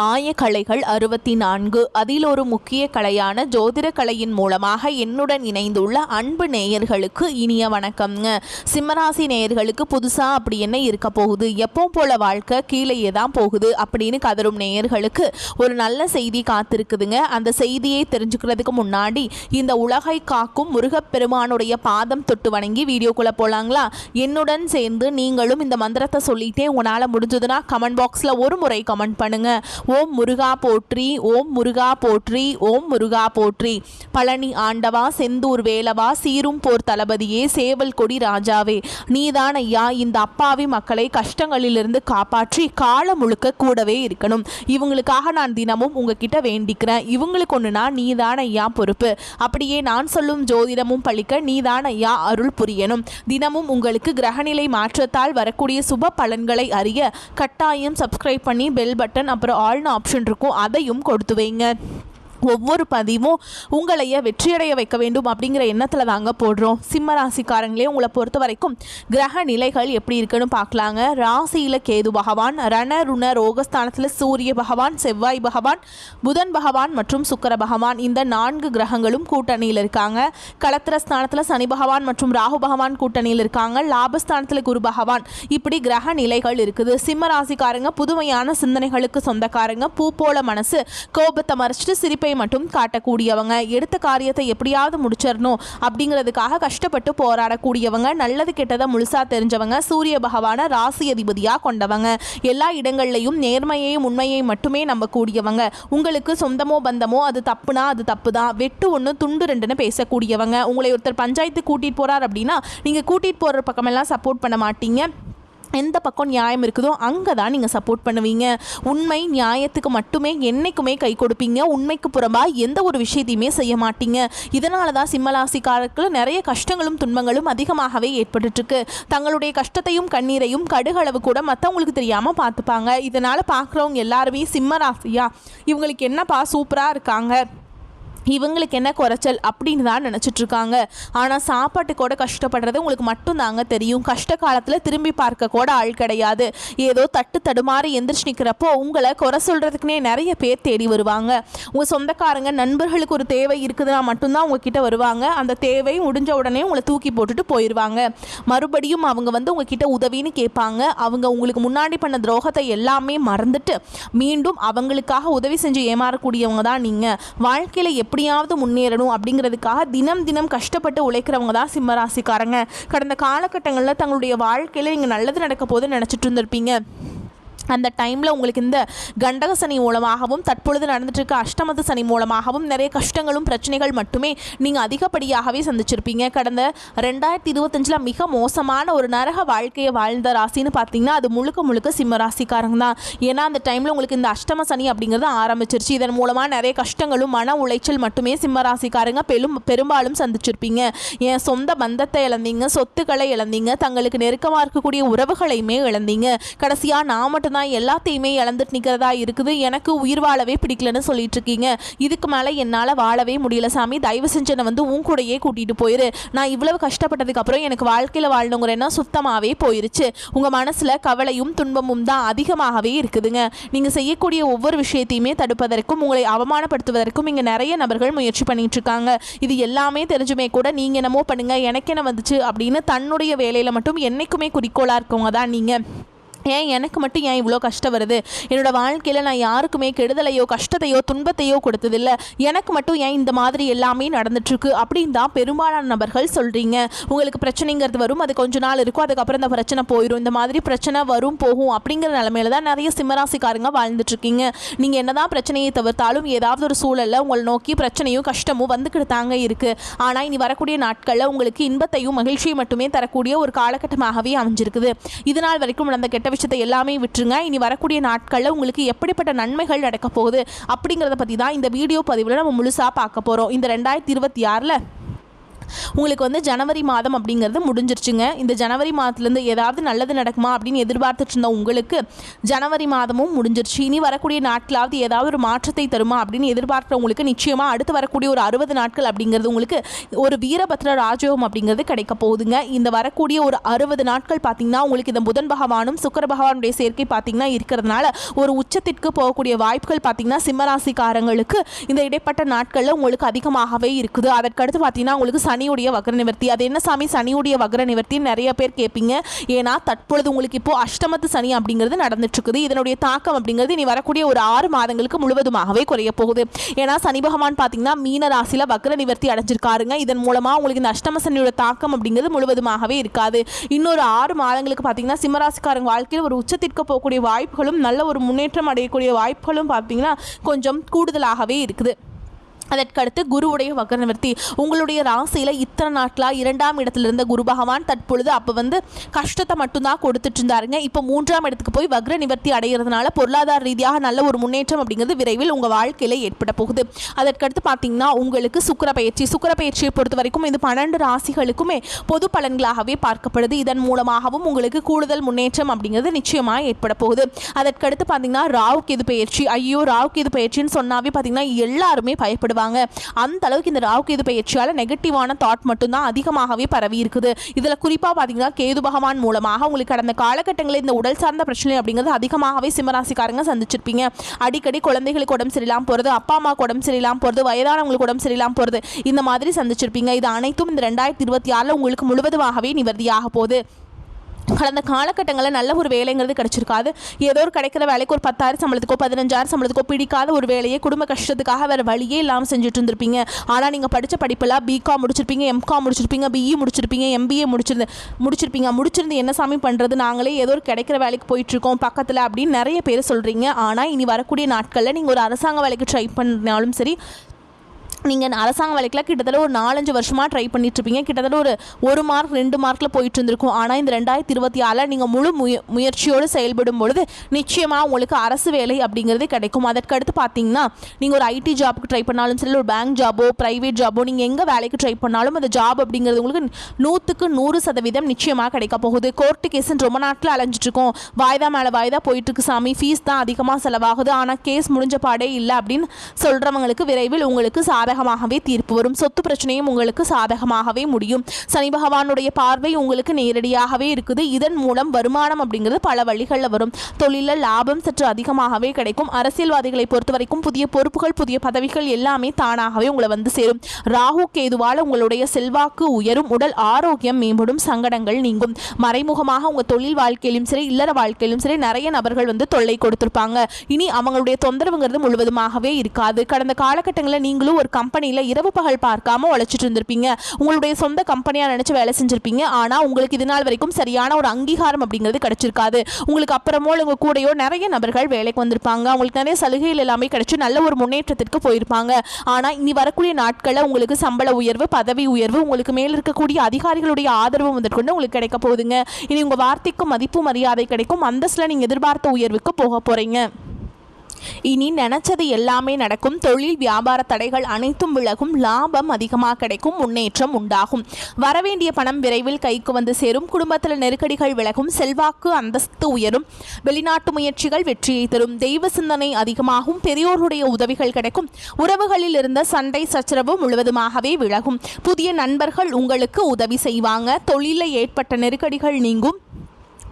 ஆயக்கலைகள் 64 அதில் ஒரு முக்கிய கலையான ஜோதிட கலையின் மூலமாக என்னுடன் இணைந்துள்ள அன்பு நேயர்களுக்கு இனிய வணக்கம்ங்க. சிம்மராசி நேயர்களுக்கு புதுசாக அப்படி என்ன இருக்க போகுது, எப்போ போல வாழ்க்கை கீழேயே தான் போகுது அப்படின்னு கதரும் நேயர்களுக்கு ஒரு நல்ல செய்தி காத்திருக்குதுங்க. அந்த செய்தியை தெரிஞ்சுக்கிறதுக்கு முன்னாடி இந்த உலகை காக்கும் முருகப்பெருமானுடைய பாதம் தொட்டு வணங்கி வீடியோக்குள்ளே போகலாங்களா? என்னுடன் சேர்ந்து நீங்களும் இந்த மந்திரத்தை சொல்லிட்டே உங்களால் முடிஞ்சதுன்னா கமெண்ட் பாக்ஸில் ஒரு முறை கமெண்ட் பண்ணுங்க. ஓம் முருகா போற்றி, ஓம் முருகா போற்றி, ஓம் முருகா போற்றி. பழனி ஆண்டவா, செந்தூர் வேலவா, சீரும் போர் தளபதியே, சேவல் கொடி ராஜாவே, நீதான் ஐயா இந்த அப்பாவி மக்களை கஷ்டங்களிலிருந்து காப்பாற்றி காலம் முழுக்க கூடவே இருக்கணும். இவங்களுக்காக நான் தினமும் உங்ககிட்ட வேண்டிக்கிறேன். இவங்களுக்கு ஒன்றுனா நீதான் ஐயா பொறுப்பு. அப்படியே நான் சொல்லும் ஜோதிடமும் பழிக்க நீதான் ஐயா அருள் புரியணும். தினமும் உங்களுக்கு கிரகநிலை மாற்றத்தால் வரக்கூடிய சுப பலன்களை அறிய கட்டாயம் சப்ஸ்கிரைப் பண்ணி பெல் பட்டன் அப்புறம் ஆல்னு ஆப்ஷன் இருக்கும், அதையும் கொடுத்து வைங்க. ஒவ்வொரு பதிவும் உங்களைய வெற்றியடைய வைக்க வேண்டும் அப்படிங்கிற எண்ணத்தில் தாங்க போடுறோம். சிம்ம ராசிக்காரங்களே, உங்களை பொறுத்த வரைக்கும் கிரக நிலைகள் எப்படி இருக்குன்னு பார்க்கலாங்க. ராசியில் கேது பகவான், ரண ருண ரோகஸ்தானத்தில் சூரிய பகவான், செவ்வாய் பகவான், புதன் பகவான் மற்றும் சுக்கிர பகவான், இந்த 4 கிரகங்களும் கூட்டணியில் இருக்காங்க. களத்திர ஸ்தானத்தில் சனி பகவான் மற்றும் ராகு பகவான் கூட்டணியில் இருக்காங்க. லாபஸ்தானத்தில் குரு பகவான். இப்படி கிரக நிலைகள் இருக்குது. சிம்ம ராசிக்காரங்க புதுமையான சிந்தனைகளுக்கு சொந்தக்காரங்க. பூ போல மனசு, கோபத்தை மறைச்சிட்டு சிரிப்பை மட்டும் காட்டக்கூடியவங்க. எடுத்த காரியத்தை எப்படியாவது முடிச்சிடணும் அப்படிங்கிறதுக்காக கஷ்டப்பட்டு போராடக்கூடியவங்க. நல்லது கெட்டதை முழுசா தெரிஞ்சவங்க. சூரிய பகவான ராசி அதிபதியா கொண்டவங்க. எல்லா இடங்கள்லையும் நேர்மையையும் உண்மையை மட்டுமே நம்பக்கூடியவங்க. உங்களுக்கு சொந்தமோ பந்தமோ அது தப்புனா அது தப்பு தான், வெட்டு ஒன்று துண்டு ரெண்டுன்னு பேசக்கூடியவங்க. உங்களை ஒருத்தர் பஞ்சாயத்து கூட்டிட்டு போறார் அப்படின்னா நீங்க கூட்டிட்டு போற பக்கமெல்லாம் சப்போர்ட் பண்ண மாட்டீங்க. எந்த பக்கம் நியாயம் இருக்குதோ அங்கே தான் நீங்கள் சப்போர்ட் பண்ணுவீங்க. உண்மை நியாயத்துக்கு மட்டுமே என்றைக்குமே கை கொடுப்பீங்க. உண்மைக்கு புறம்பாக எந்த ஒரு விஷயத்தையுமே செய்ய மாட்டீங்க. இதனால தான் சிம்மராசிக்காரர்களுக்கு நிறைய கஷ்டங்களும் துன்பங்களும் அதிகமாகவே ஏற்பட்டுருக்கு. தங்களுடைய கஷ்டத்தையும் கண்ணீரையும் கடுகளவு கூட மற்றவங்களுக்கு தெரியாமல் பார்த்துப்பாங்க. இதனால் பார்க்குறவங்க எல்லாருமே சிம்மராசியா இவங்களுக்கு என்னப்பா சூப்பராக இருக்காங்க, இவங்களுக்கு என்ன குறைச்சல் அப்படின்னு தான் நினச்சிட்ருக்காங்க. ஆனால் சாப்பாட்டு கூட கஷ்டப்படுறது உங்களுக்கு மட்டும்தாங்க தெரியும். கஷ்ட காலத்தில் திரும்பி பார்க்க கூட ஆள் கிடையாது. ஏதோ தட்டு தடுமாறி எந்திரிச்சு நிற்கிறப்போ உங்களை குறை சொல்கிறதுக்குனே நிறைய பேர் தேடி வருவாங்க. உங்கள் சொந்தக்காரங்க நண்பர்களுக்கு ஒரு தேவை இருக்குதுன்னா மட்டும்தான் உங்ககிட்ட வருவாங்க. அந்த தேவை முடிஞ்ச உடனே உங்களை தூக்கி போட்டுட்டு போயிடுவாங்க. மறுபடியும் அவங்க வந்து உங்ககிட்ட உதவின்னு கேட்பாங்க. அவங்க உங்களுக்கு முன்னாடி பண்ண துரோகத்தை எல்லாமே மறந்துட்டு மீண்டும் அவங்களுக்காக உதவி செஞ்சு ஏமாறக்கூடியவங்க தான் நீங்கள். வாழ்க்கையில் எப்படியாவது முன்னேறணும் அப்படிங்கிறதுக்காக தினம் தினம் கஷ்டப்பட்டு உழைக்கிறவங்க தான் சிம்மராசிக்காரங்க. கடந்த காலகட்டங்களில் தங்களுடைய வாழ்க்கையில் நீங்கள் நல்லது நடக்க போது நினச்சிட்டு இருந்திருப்பீங்க. அந்த டைமில் உங்களுக்கு இந்த கண்டக சனி மூலமாகவும் தற்பொழுது நடந்துட்டு இருக்க அஷ்டமத சனி மூலமாகவும் நிறைய கஷ்டங்களும் பிரச்சனைகள் மட்டுமே நீங்கள் அதிகப்படியாகவே சந்திச்சிருப்பீங்க. கடந்த 2025 மிக மோசமான ஒரு நரக வாழ்க்கையை வாழ்ந்த ராசின்னு பார்த்தீங்கன்னா அது முழுக்க முழுக்க சிம்ம ராசிக்காரங்க தான். ஏன்னா அந்த டைமில் உங்களுக்கு இந்த அஷ்டம சனி அப்படிங்கிறது ஆரம்பிச்சிருச்சு. இதன் மூலமாக நிறைய கஷ்டங்களும் மன உளைச்சல் மட்டுமே சிம்ம ராசிக்காரங்க பெரும்பாலும் சந்திச்சிருப்பீங்க. என் சொந்த பந்தத்தை இழந்தீங்க, சொத்துக்களை இழந்தீங்க, தங்களுக்கு நெருக்கமாக இருக்கக்கூடிய உறவுகளையுமே இழந்தீங்க. கடைசியாக நான் மட்டும்தான் எல்லாத்தையுமே இழந்துட்டு நிற்கிறதா இருக்குது, எனக்கு உயிர் வாழவே பிடிக்கலன்னு சொல்லிட்டு இருக்கீங்க. இதுக்கு மேலே என்னால் வாழவே முடியல சாமி, தயவு செஞ்சு என்னை வந்து உன் கூடையே கூட்டிகிட்டு போயிரு. நான் இவ்வளவு கஷ்டப்பட்டதுக்கு அப்புறம் எனக்கு வாழ்க்கையில் வாழணுங்கிற எண்ணம் சுத்தமாகவே போயிருச்சு. உங்கள் மனசில் கவலையும் துன்பமும் தான் அதிகமாகவே இருக்குதுங்க. நீங்கள் செய்யக்கூடிய ஒவ்வொரு விஷயத்தையுமே தடுப்பதற்கும் உங்களை அவமானப்படுத்துவதற்கும் இங்கே நிறைய நபர்கள் முயற்சி பண்ணிட்டு இருக்காங்க. இது எல்லாமே தெரிஞ்சுமே கூட நீங்கள் என்னமோ பண்ணுங்க எனக்கு என்ன வந்துச்சு அப்படின்னு தன்னுடைய வேலையில் மட்டும் என்னைக்குமே குறிக்கோளாக இருக்கவங்க தான் நீங்கள். ஏன் எனக்கு மட்டும் ஏன் இவ்வளோ கஷ்டம் வருது, என்னோடய வாழ்க்கையில் நான் யாருக்குமே கெடுதலையோ கஷ்டத்தையோ துன்பத்தையோ கொடுத்ததில்லை, எனக்கு மட்டும் ஏன் இந்த மாதிரி எல்லாமே நடந்துட்டுருக்கு அப்படின்னு தான் பெரும்பாலான நபர்கள் சொல்கிறீங்க. உங்களுக்கு பிரச்சனைங்கிறது வரும், அது கொஞ்ச நாள் இருக்கும், அதுக்கப்புறம் இந்த பிரச்சனை போயிடும். இந்த மாதிரி பிரச்சனை வரும் போகும் அப்படிங்கிற நிலமையில தான் நிறைய சிம்மராசிக்காரங்க வாழ்ந்துட்டுருக்கீங்க. நீங்கள் என்ன தான் பிரச்சனையை தவிர்த்தாலும் ஏதாவது ஒரு சூழலில் உங்களை நோக்கி பிரச்சனையும் கஷ்டமும் வந்துக்கிட்டு தாங்க இருக்குது. ஆனால் இனி வரக்கூடிய நாட்களில் உங்களுக்கு இன்பத்தையும் மகிழ்ச்சியும் மட்டுமே தரக்கூடிய ஒரு காலகட்டமாகவே அமைஞ்சிருக்குது. இதனால் வரைக்கும் நடந்த கெட்ட விஷயத்தை எல்லாமே விட்டுருங்க. இனி வரக்கூடிய நாட்களில் உங்களுக்கு எப்படிப்பட்ட நன்மைகள் நடக்க போகுது அப்படிங்கிறத பற்றி தான் இந்த வீடியோ பதிவில் நம்ம முழுசாக பார்க்க போகிறோம். இந்த 2026 உங்களுக்கு வந்து ஜனவரி மாதம் அப்படிங்கிறது முடிஞ்சிருச்சுங்க. இந்த ஜனவரி மாதத்துலேருந்து ஏதாவது நல்லது நடக்குமா அப்படின்னு எதிர்பார்த்துட்டு இருந்த உங்களுக்கு ஜனவரி மாதமும் முடிஞ்சிருச்சு. இனி வரக்கூடிய நாட்களாவது ஏதாவது ஒரு மாற்றத்தை தருமா அப்படின்னு எதிர்பார்க்குறவங்களுக்கு நிச்சயமாக அடுத்து வரக்கூடிய ஒரு 60 நாட்கள் அப்படிங்கிறது உங்களுக்கு ஒரு வீரபத்ர ராஜயோகம் அப்படிங்கிறது கிடைக்க போகுதுங்க. இந்த வரக்கூடிய ஒரு 60 நாட்கள் பார்த்தீங்கன்னா உங்களுக்கு இந்த புதன் பகவானும் சுக்கிர பகவானுடைய சேர்க்கை பார்த்தீங்கன்னா இருக்கிறதுனால ஒரு உச்சத்திற்கு போகக்கூடிய வாய்ப்புகள் பார்த்தீங்கன்னா சிம்மராசிக்காரங்களுக்கு இந்த இடைப்பட்ட நாட்களில் உங்களுக்கு அதிகமாகவே இருக்குது. அதற்கடுத்து பார்த்தீங்கன்னா உங்களுக்கு சனியுடைய வக்ர நிவர்த்தி. அது என்ன சாமி சனியுடைய வக்ர நிவர்த்தி நிறைய பேர் கேட்பீங்க. ஏன்னா தற்பொழுது உங்களுக்கு இப்போ அஷ்டமத்து சனி அப்படிங்கிறது நடந்துட்டு இருக்குது. இதனுடைய தாக்கம் அப்படிங்கிறது இனி வரக்கூடிய ஒரு 6 மாதங்களுக்கு முழுவதுமாகவே குறைய போகுது. ஏன்னா சனி பகவான் பார்த்தீங்கன்னா மீன ராசியில் வக்ர நிவர்த்தி அடைஞ்சிருக்காருங்க. இதன் மூலமாக உங்களுக்கு இந்த அஷ்டம சனியோட தாக்கம் அப்படிங்கிறது முழுவதுமாகவே இருக்காது. இன்னொரு 6 மாதங்களுக்கு பார்த்தீங்கன்னா சிம்மராசிக்காரங்க வாழ்க்கையில் ஒரு உச்சத்திற்கு போகக்கூடிய வாய்ப்புகளும் நல்ல ஒரு முன்னேற்றம் அடையக்கூடிய வாய்ப்புகளும் பார்த்தீங்கன்னா கொஞ்சம் கூடுதலாகவே இருக்குது. அதற்கடுத்து குருவுடைய வக்ர நிவர்த்தி. உங்களுடைய ராசியில் இத்தனை நாட்களாக 2ஆம் இடத்துல இருந்த குரு பகவான் தற்பொழுது அப்போ வந்து கஷ்டத்தை மட்டும்தான் கொடுத்துட்டு இருந்தாருங்க. இப்போ 3ஆம் இடத்துக்கு போய் வக்ர நிவர்த்தி அடைகிறதுனால பொருளாதார ரீதியாக நல்ல ஒரு முன்னேற்றம் அப்படிங்கிறது விரைவில் உங்கள் வாழ்க்கையில் ஏற்பட போகுது. அதற்கடுத்து பார்த்தீங்கன்னா உங்களுக்கு சுக்கிர பயிற்சியை பொறுத்த வரைக்கும் இந்த 12 ராசிகளுக்குமே பொது பலன்களாகவே பார்க்கப்படுது. இதன் மூலமாகவும் உங்களுக்கு கூடுதல் முன்னேற்றம் அப்படிங்கிறது நிச்சயமாக ஏற்பட போகுது. அதற்கடுத்து பார்த்தீங்கன்னா ராகு கேது பயிற்சி. ஐயோ ராகு கேது பயிற்சின்னு சொன்னாவே பார்த்தீங்கன்னா எல்லாருமே பயப்படுவாங்க. அந்த அளவுக்கு இந்த ராகு கேது பயிற்சியால் நெகட்டிவான தாட் மட்டும்தான் அதிகமாகவே பரவி இருக்குது. இதில் குறிப்பாக பார்த்தீங்கன்னா கேது பகவான் மூலமாக உங்களுக்கு கடந்த காலகட்டங்களில் இந்த உடல் சார்ந்த பிரச்சனை அப்படிங்கிறது அதிகமாகவே சிம்மராசிக்காரங்க சந்திச்சிருப்பீங்க. அடிக்கடி குழந்தைகளுக்கு உடம்பு சரியில்லாமல் போகிறது, அப்பா அம்மாவுக்கு உடம்பு சரியில்லாமல் போகிறது, வயதானவங்களுக்கு உடம்பு சரியில்லாமல் போகிறது, இந்த மாதிரி சந்திச்சிருப்பீங்க. இது அனைத்தும் இந்த 2026 உங்களுக்கு முழுவதுமாகவே நிவர்த்தியாக போகுது. கடந்த காலகட்டங்களில் நல்ல ஒரு வேலைங்கிறது கிடைச்சிருக்காது. ஏதோ ஒரு கிடைக்கிற வேலைக்கு ஒரு 10,000 சம்பளத்துக்கோ 15,000 சம்பளத்துக்கோ பிடிக்காத ஒரு வேலையை குடும்ப கஷ்டத்துக்காக வேறு வழியே இல்லாமல் செஞ்சுட்டு இருந்திருப்பீங்க. ஆனால் நீங்கள் படித்த படிப்பெல்லாம் பிகாம் முடிச்சிருப்பீங்க, எம்காம் முடிச்சிருப்பீங்க, பிஇ முடிச்சிருப்பீங்க, எம்பிஏ முடிச்சிருந்து என்ன சாமி பண்ணுறது, நாங்களே ஏதோ ஒரு கிடைக்கிற வேலைக்கு போயிட்டுருக்கோம் பக்கத்தில் அப்படின்னு நிறைய பேர் சொல்கிறீங்க. ஆனால் இனி வரக்கூடிய நாட்களில் நீங்கள் ஒரு அரசாங்க வேலைக்கு ட்ரை பண்ணாலும் சரி, நீங்கள் அரசாங்க வேலைக்கெலாம் கிட்டத்தட்ட ஒரு 4-5 வருஷமாக ட்ரை பண்ணிட்டுருப்பீங்க. கிட்டத்தட்ட ஒரு மார்க் 2 மார்க்கில் போயிட்டு இருந்திருக்கும். ஆனால் இந்த 2026 நீங்கள் முழு முயற்சியோடு செயல்படும் பொழுது நிச்சயமாக உங்களுக்கு அரசு வேலை அப்படிங்கிறது கிடைக்கும். அதற்கடுத்து பார்த்தீங்கன்னா நீங்கள் ஒரு ஐடி ஜாப்புக்கு ட்ரை பண்ணாலும் சரி, ஒரு பேங்க் ஜாபோ ப்ரைவேட் ஜாபோ நீங்கள் எங்கே வேலைக்கு ட்ரை பண்ணாலும் அந்த ஜாப் அப்படிங்கிறது உங்களுக்கு 100க்கு 100% நிச்சயமாக கிடைக்க போகுது. கோர்ட்டு கேஸுன்னு ரொம்ப நாட்டில் அலைஞ்சிட்ருக்கோம், வாய்தா மேலே வாய்தா போயிட்டுருக்கு சாமி, ஃபீஸ் தான் அதிகமாக செலவாகுது, ஆனால் கேஸ் முடிஞ்ச பாடே இல்லை அப்படின்னு சொல்கிறவங்களுக்கு விரைவில் உங்களுக்கு சாதகமாகவே தீர்ப்பு வரும். சொத்து பிரச்சனையும் உங்களுக்கு சாதகமாகவே முடியும். சனி பகவானுடைய பார்வை உங்களுக்கு நேரடியாகவே இருக்குது. இதன் மூலம் வருமானம் அப்படிங்கிறது பல வழிகளில் வரும். தொழிலில் லாபம் சற்று அதிகமாகவே கிடைக்கும். அரசியல்வாதிகளை பொறுத்த வரைக்கும் புதிய பொறுப்புகள், புதிய பதவிகள் எல்லாமே தானாகவே உங்களை வந்து சேரும். ராகு கேதுவால் உங்களுடைய செல்வாக்கு உயரும், உடல் ஆரோக்கியம் மேம்படும், சங்கடங்கள் நீங்கும். மறைமுகமாக உங்கள் தொழில் வாழ்க்கையிலும் சரி, இல்லற வாழ்க்கையிலும் சரி நிறைய நபர்கள் வந்து தொல்லை கொடுத்துருப்பாங்க. இனி அவங்களுடைய தொந்தரவுங்கிறது முழுவதுமாகவே இருக்காது. கடந்த காலகட்டங்களில் நீங்களும் ஒரு கம்பெனியில் இரவு பகல் பார்க்காம உழைச்சிட்டு இருந்திருப்பீங்க. உங்களுடைய சொந்த கம்பெனியாக நினச்சி வேலை செஞ்சுருப்பீங்க. ஆனால் உங்களுக்கு இது நாள் வரைக்கும் சரியான ஒரு அங்கீகாரம் அப்படிங்கிறது கிடைச்சிருக்காது. உங்களுக்கு அப்புறமோ உங்கள் கூடையோ நிறைய நபர்கள் வேலைக்கு வந்திருப்பாங்க. உங்களுக்கு நிறைய சலுகைகள் எல்லாமே கிடைச்சி நல்ல ஒரு முன்னேற்றத்திற்கு போயிருப்பாங்க. ஆனால் இனி வரக்கூடிய நாட்களில் உங்களுக்கு சம்பள உயர்வு, பதவி உயர்வு, உங்களுக்கு மேல் இருக்கக்கூடிய அதிகாரிகளுடைய ஆதரவு முதற்கொண்டு உங்களுக்கு கிடைக்க போகுதுங்க. இனி உங்கள் வார்த்தைக்கு மதிப்பு மரியாதை கிடைக்கும். அந்தஸ்தில் நீங்கள் எதிர்பார்த்த உயர்வுக்கு போக போகிறீங்க. இனி நினைச்சது எல்லாமே நடக்கும். தொழில் வியாபார தடைகள் அனைத்தும் விலகும். லாபம் அதிகமாக கிடைக்கும். முன்னேற்றம் உண்டாகும். வரவேண்டிய பணம் விரைவில் கைக்கு வந்து சேரும். குடும்பத்தில் நெருக்கடிகள் விலகும். செல்வாக்கு அந்தஸ்து உயரும். வெளிநாட்டு முயற்சிகள் வெற்றியை தரும். தெய்வ சிந்தனை அதிகமாகும். பெரியோருடைய உதவிகள் கிடைக்கும். உறவுகளில் இருந்த சண்டை சச்சரவு முழுவதுமாகவே விலகும். புதிய நண்பர்கள் உங்களுக்கு உதவி செய்வாங்க. தொழிலில் ஏற்பட்ட நெருக்கடிகள் நீங்கும்.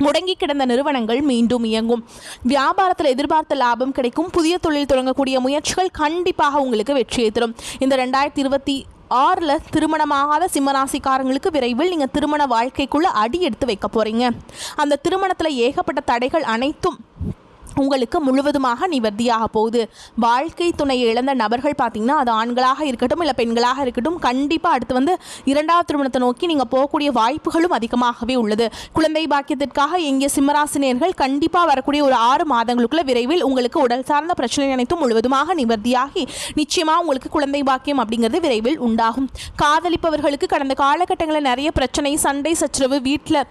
முடங்கி கிடந்த நிறுவனங்கள் மீண்டும் இயங்கும். வியாபாரத்தில் எதிர்பார்த்த லாபம் கிடைக்கும். புதிய தொழில் தொடங்கக்கூடிய முயற்சிகள் கண்டிப்பாக உங்களுக்கு வெற்றியை தரும். இந்த 2026 திருமணமாகாத சிம்மராசிக்காரங்களுக்கு விரைவில் நீங்கள் திருமண வாழ்க்கைக்குள்ளே அடி எடுத்து வைக்க போகிறீங்க. அந்த திருமணத்தில் ஏகப்பட்ட தடைகள் அனைத்தும் உங்களுக்கு முழுவதுமாக நிவர்த்தியாக போகுது. வாழ்க்கை துணையை இழந்த நபர்கள் பார்த்தீங்கன்னா அது ஆண்களாக இருக்கட்டும் இல்லை பெண்களாக இருக்கட்டும், கண்டிப்பாக அடுத்து வந்து 2வது திருமணத்தை நோக்கி நீங்கள் போகக்கூடிய வாய்ப்புகளும் அதிகமாகவே உள்ளது. குழந்தை பாக்கியத்திற்காக எங்கிய சிம்மராசினியர்கள் கண்டிப்பாக வரக்கூடிய ஒரு 6 மாதங்களுக்குள்ள விரைவில் உங்களுக்கு உடல் சார்ந்த பிரச்சனை அனைத்தும் முழுவதுமாக நிவர்த்தியாகி நிச்சயமாக உங்களுக்கு குழந்தை பாக்கியம் அப்படிங்கிறது விரைவில் உண்டாகும். காதலிப்பவர்களுக்கு கடந்த காலகட்டங்களில் நிறைய பிரச்சனை, சண்டை சச்சரவு, வீட்டில்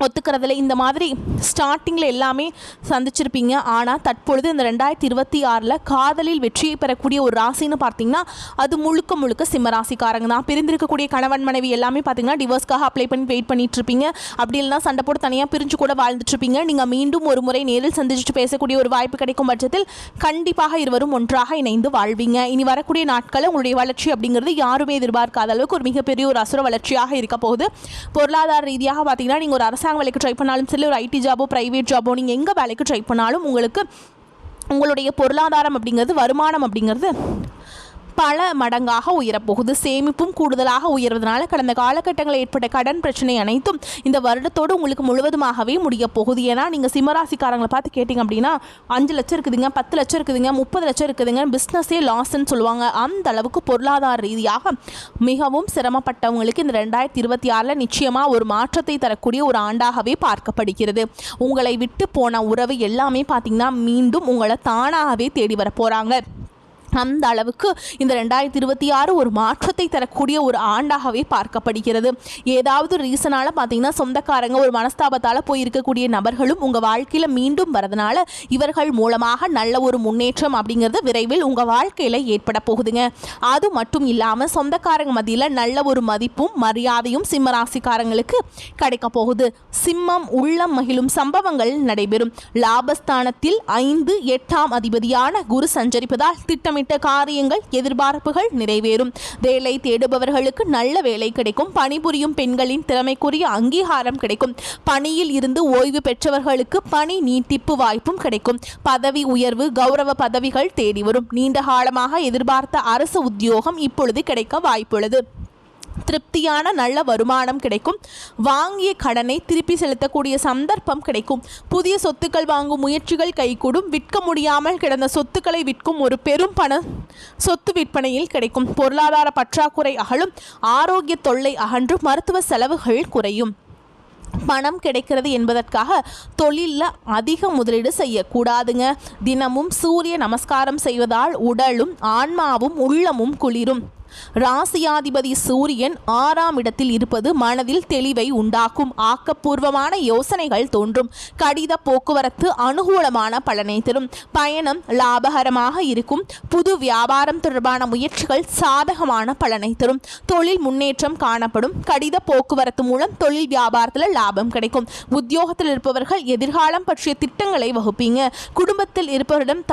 ஒத்துக்கிறதுல இந்த மாதிரி ஸ்டார்டிங்கில் எல்லாமே சந்திச்சிருப்பீங்க. ஆனால் தற்பொழுது இந்த 2026 காதலில் வெற்றியை பெறக்கூடிய ஒரு ராசின்னு பார்த்தீங்கன்னா அது முழுக்க முழுக்க சிம்மராசிக்காரங்க தான். பிரிந்திருக்கக்கூடிய கணவன் மனைவி எல்லாமே பார்த்தீங்கன்னா டிவோர்ஸ்க்காக அப்ளை பண்ணி வெயிட் பண்ணிட்டு இருப்பீங்க. அப்படி இல்லைனா சண்டை போட்டு தனியாக பிரிஞ்சு கூட வாழ்ந்துட்டு இருப்பீங்க. நீங்கள் மீண்டும் ஒரு முறை நேரில் சந்திச்சுட்டு பேசக்கூடிய ஒரு வாய்ப்பு கிடைக்கும் பட்சத்தில் கண்டிப்பாக இருவரும் ஒன்றாக இணைந்து வாழ்வீங்க. இனி வரக்கூடிய நாட்களில் உங்களுடைய வளர்ச்சி அப்படிங்கிறது யாருமே எதிர்பார்க்காத அளவுக்கு ஒரு மிகப்பெரிய ஒரு அசுர வளர்ச்சியாக இருக்க போகுது. பொருளாதார ரீதியாக பார்த்தீங்கன்னா நீங்கள் ஒரு அரசாங்க வேலைக்கு ட்ரை பண்ணாலும் சரி, ஒரு ஐடி ஜாபோ பிரைவேட் ஜாபோ நீங்கள் எங்கே வேலைக்கு ட்ரை பண்ணாலும் உங்களுடைய பொருளாதாரம் அப்படிங்கிறது, வருமானம் அப்படிங்கிறது பல மடங்காக உயரப்போகுது. சேமிப்பும் கூடுதலாக உயர்வதனால கடந்த காலகட்டங்களில் ஏற்பட்ட கடன் பிரச்சனை அனைத்தும் இந்த வருடத்தோடு உங்களுக்கு முழுவதுமாகவே முடிய போகுது. ஏன்னா நீங்கள் சிம்மராசிக்காரங்களை பார்த்து கேட்டிங்க அப்படின்னா 5 லட்சம் இருக்குதுங்க, 10 லட்சம் இருக்குதுங்க, 30 லட்சம் இருக்குதுங்க, பிஸ்னஸே லாஸ்ன்னு சொல்லுவாங்க. அந்த அளவுக்கு பொருளாதார ரீதியாக மிகவும் சிரமப்பட்டவங்களுக்கு இந்த 2026 நிச்சயமாக ஒரு மாற்றத்தை தரக்கூடிய ஒரு ஆண்டாகவே பார்க்கப்படுகிறது. உங்களை விட்டு போன உறவு எல்லாமே பார்த்தீங்கன்னா மீண்டும் உங்களை தானாகவே தேடி வர போகிறாங்க. அந்த அளவுக்கு இந்த 2026 ஒரு மாற்றத்தை தரக்கூடிய ஒரு ஆண்டாகவே பார்க்கப்படுகிறது. ஏதாவது ரீசனால் பார்த்தீங்கன்னா சொந்தக்காரங்க ஒரு மனஸ்தாபத்தால் போய் இருக்கக்கூடிய நபர்களும் உங்கள் வாழ்க்கையில் மீண்டும் வரதுனால இவர்கள் மூலமாக நல்ல ஒரு முன்னேற்றம் அப்படிங்கிறது விரைவில் உங்கள் வாழ்க்கையில் ஏற்பட போகுதுங்க. அது மட்டும் இல்லாமல் சொந்தக்காரங்க மத்தியில் நல்ல ஒரு மதிப்பும் மரியாதையும் சிம்மராசிக்காரங்களுக்கு கிடைக்க போகுது. சிம்மம் உள்ளம் மகிழும் சம்பவங்கள் நடைபெறும். லாபஸ்தானத்தில் 5, 8ஆம் அதிபதியான குரு சஞ்சரிப்பதால் திட்டமிட்ட காரியங்கள், எதிர்பார்ப்புகள் நிறைவேறும். வேலை தேடுபவர்களுக்கு நல்ல வேலை கிடைக்கும். பணிபுரியும் பெண்களின் திறமைக்குரிய அங்கீகாரம் கிடைக்கும். பணியில் இருந்து ஓய்வு பெற்றவர்களுக்கு பணி நீட்டிப்பு வாய்ப்பும் கிடைக்கும். பதவி உயர்வு, கௌரவ பதவிகள் தேடி வரும். நீண்ட காலமாக எதிர்பார்த்த அரசு உத்தியோகம் இப்பொழுது கிடைக்க வாய்ப்புள்ளது. திருப்தியான நல்ல வருமானம் கிடைக்கும். வாங்கிய கடனை திருப்பி செலுத்தக்கூடிய சந்தர்ப்பம் கிடைக்கும். புதிய சொத்துக்கள் வாங்கும் முயற்சிகள் கைகூடும். விற்க முடியாமல் கிடந்த சொத்துக்களை விற்கும் ஒரு பெரும் பண சொத்து விற்பனையில் கிடைக்கும். பொருளாதார பற்றாக்குறை அகலும். ஆரோக்கிய தொல்லை அகன்று மருத்துவ செலவுகள் குறையும். பணம் கிடைக்கிறது என்பதற்காக தொழிலில் அதிக முதலீடு செய்யக்கூடாதுங்க. தினமும் சூரிய நமஸ்காரம் செய்வதால் உடலும் ஆன்மாவும் உள்ளமும் குளிரும். ராசியாதிபதி சூரியன் 6ஆம் இடத்தில் இருப்பது மனதில் தெளிவை உண்டாக்கும். ஆக்கப்பூர்வமான யோசனைகள் தோன்றும். கடித போக்குவரத்து அனுகூலமான பலனை தரும். பயணம் லாபகரமாக இருக்கும். புது வியாபாரம் தொடர்பான முயற்சிகள் சாதகமான பலனை தரும். தொழில் முன்னேற்றம் காணப்படும். கடித போக்குவரத்து மூலம் தொழில் வியாபாரத்தில் லாபம் கிடைக்கும். உத்தியோகத்தில் இருப்பவர்கள் எதிர்காலம் பற்றிய திட்டங்களை வகுப்பீங்க. குடும்பத்தில் இருப்பவரிடம்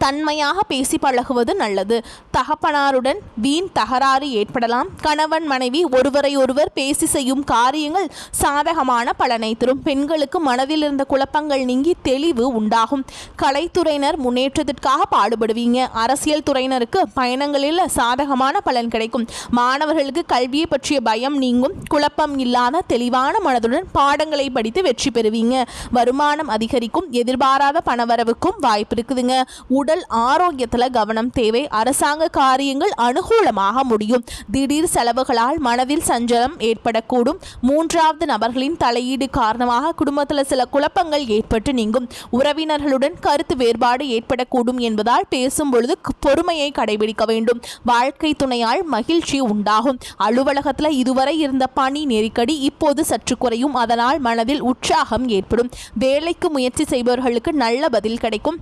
தன்மையாக பேசி பழகுவது நல்லது. தகப்பனாருடன் வீண் தகராறு ஏற்படலாம். கணவன் மனைவி ஒருவரை ஒருவர் பேசி செய்யும் காரியங்கள் சாதகமான பலனை தரும். பெண்களுக்கு மனதில் இருந்த குழப்பங்கள் நீங்கி தெளிவு உண்டாகும். கலைத்துறையினர் முன்னேற்றத்திற்காக பாடுபடுவீங்க. அரசியல் துறையினருக்கு பயணங்களில் சாதகமான பலன் கிடைக்கும். மாணவர்களுக்கு கல்வியை பற்றிய பயம் நீங்கும். குழப்பம் இல்லாத தெளிவான மனதுடன் பாடங்களை படித்து வெற்றி பெறுவீங்க. வருமானம் அதிகரிக்கும். எதிர்பாராத பணவரவுக்கும் வாய்ப்பு இருக்குதுங்க. உடல் ஆரோக்கியத்தில் கவனம் தேவை. அரசாங்க காரியங்கள் அனுகூலமாக முடியும். திடீர் செலவுகளால் மனதில் சஞ்சலம் ஏற்படக்கூடும். 3வது நபர்களின் தலையீடு காரணமாக குடும்பத்தில் சில குழப்பங்கள் ஏற்பட்டு நீங்கும். உறவினர்களுடன் கருத்து வேறுபாடு ஏற்படக்கூடும் என்பதால் பேசும் பொழுது பொறுமையை கடைபிடிக்க வேண்டும். வாழ்க்கை துணையால் மகிழ்ச்சி உண்டாகும். அலுவலகத்தில் இதுவரை இருந்த பணி நெருக்கடி இப்போது சற்று குறையும். அதனால் மனதில் உற்சாகம் ஏற்படும். வேலைக்கு முயற்சி செய்பவர்களுக்கு நல்ல பதில் கிடைக்கும்.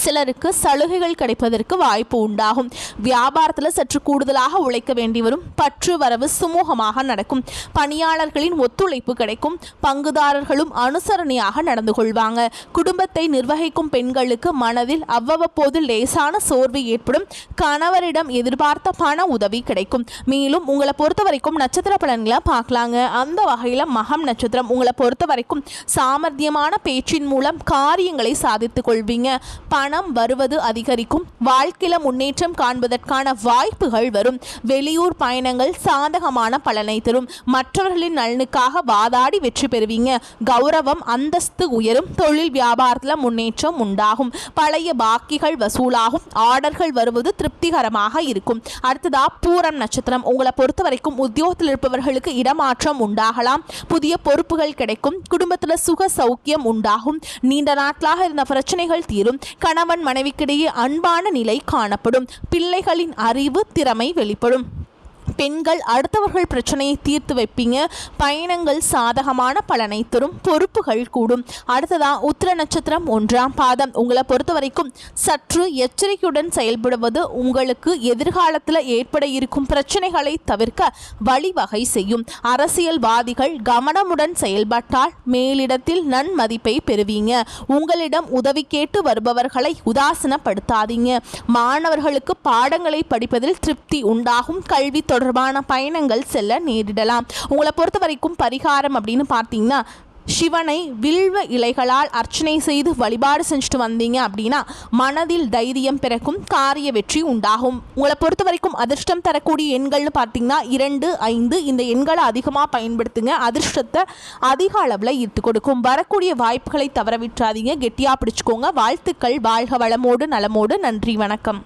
சிலருக்கு சலுகைகள் கிடைப்பதற்கு வாய்ப்பு உண்டாகும். வியாபாரத்தில் சற்று கூடுதலாக உழைக்க வேண்டி வரும். பற்று வரவு சுமூகமாக நடக்கும். பணியாளர்களின் ஒத்துழைப்பு கிடைக்கும். பங்குதாரர்களும் அனுசரணையாக நடந்து கொள்வாங்க. குடும்பத்தை நிர்வகிக்கும் பெண்களுக்கு மனதில் அவ்வப்போது லேசான சோர்வு ஏற்படும். கணவரிடம் எதிர்பார்த்த பண உதவி கிடைக்கும். மேலும் உங்களை பொறுத்த வரைக்கும் நட்சத்திர பலன்களை பார்க்கலாங்க. அந்த வகையில் மகம் நட்சத்திரம் உங்களை பொறுத்த வரைக்கும் சாமர்த்தியமான பேச்சின் மூலம் காரியங்களை சாதித்துக் கொள்வீங்க. பணம் வருவது அதிகரிக்கும். வாழ்க்கையில முன்னேற்றம் காண்பதற்கான வாய்ப்புகள் வரும். வெளியூர் பயணங்கள் சாதகமான பலனை தரும். மற்றவர்களின் நலனுக்காக வாதாடி வெற்றி பெறுவீங்க. கௌரவம் அந்தஸ்து உயரும். தொழில் வியாபாரத்தில் முன்னேற்றம் உண்டாகும். பழைய பாக்கிகள் வசூலாகும். ஆர்டர்கள் வருவது திருப்திகரமாக இருக்கும். அடுத்ததா பூரம் நட்சத்திரம் உங்களை பொறுத்த வரைக்கும் உத்தியோகத்தில் இருப்பவர்களுக்கு இடமாற்றம் உண்டாகலாம். புதிய பொறுப்புகள் கிடைக்கும். குடும்பத்தில் சுக சௌக்கியம் உண்டாகும். நீண்ட நாட்களாக இருந்த பிரச்சனைகள் தீரும். கணவன் மனைவிக்கிடையே அன்பான நிலை காணப்படும். பிள்ளைகளின் அறிவு திறமை வெளிப்படும். பெண்கள் அடுத்தவர்கள் பிரச்சனையை தீர்த்து வைப்பீங்க. பயணங்கள் சாதகமான பலனை தரும். பொறுப்புகள் கூடும். அடுத்ததா உத்திர நட்சத்திரம் 1ஆம் பாதம். உங்களை பொறுத்த வரைக்கும் சற்று எச்சரிக்கையுடன் செயல்படுவது உங்களுக்கு எதிர்காலத்தில் ஏற்பட இருக்கும் பிரச்சனைகளை தவிர்க்க வழிவகை செய்யும். அரசியல்வாதிகள் கவனமுடன் செயல்பட்டால் மேலிடத்தில் நன்மதிப்பை பெறுவீங்க. உங்களிடம் உதவி கேட்டு வருபவர்களை உதாசீனப்படுத்தாதீங்க. மாணவர்களுக்கு பாடங்களை படிப்பதில் திருப்தி உண்டாகும். கல்வி தொடர்பான பயணங்கள் செல்ல நேரிடலாம். உங்களை பொறுத்த வரைக்கும் பரிகாரம் அப்படின்னு பார்த்தீங்கன்னா, சிவனை வில்வ இலைகளால் அர்ச்சனை செய்து வழிபாடு செஞ்சுட்டு வந்தீங்க அப்படின்னா மனதில் தைரியம் பிறக்கும். காரிய வெற்றி உண்டாகும். உங்களை பொறுத்த வரைக்கும் அதிர்ஷ்டம் தரக்கூடிய எண்கள்னு பார்த்தீங்கன்னா 2, 5 இந்த எண்களை அதிகமாக பயன்படுத்துங்க. அதிர்ஷ்டத்தை அதிக அளவில் ஈர்த்து கொடுக்கும். வரக்கூடிய வாய்ப்புகளை தவற விட்டுறாதீங்க. கெட்டியாக பிடிச்சுக்கோங்க. வாழ்த்துக்கள். வாழ்க வளமோடு நலமோடு. நன்றி, வணக்கம்.